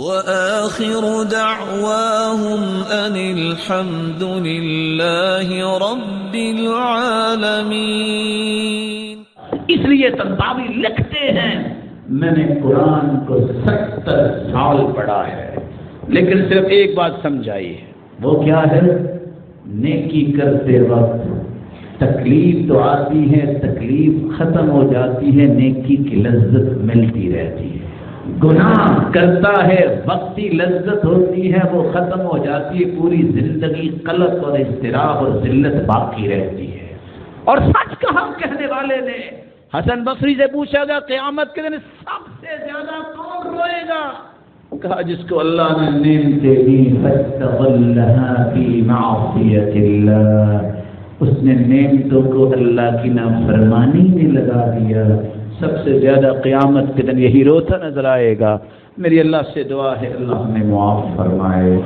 وآخر دعواهم أن الحمد لله رب العالمين۔ اس لیے تنباوی لکھتے ہیں میں نے قرآن کو 70 سال پڑھا ہے لیکن صرف ایک بات سمجھائی ہے، وہ کیا ہے؟ نیکی کرتے وقت تکلیف تو آتی ہے، تکلیف ختم ہو جاتی ہے، نیکی کی لذت ملتی رہتی ہے۔ گناہ کرتا ہے، وقتی لذت ہوتی ہے وہ ختم ہو جاتی ہے، پوری زندگی قلق اور اضطراب اور ذلت باقی رہتی ہے۔ اور سچ کہا کہنے والے نے، حسن بصری سے پوچھا گیا قیامت کے دن سب سے زیادہ کون روئے گا؟ کہا جس کو اللہ نے نعمتیں دی فاستغلها فی معصیت اللہ، اس نے نعمتوں کو اللہ کی نافرمانی میں لگا دیا، سب سے زیادہ قیامت کے دن یہی روتا نظر آئے گا۔ میری اللہ سے دعا ہے اللہ ہمیں معاف فرمائے۔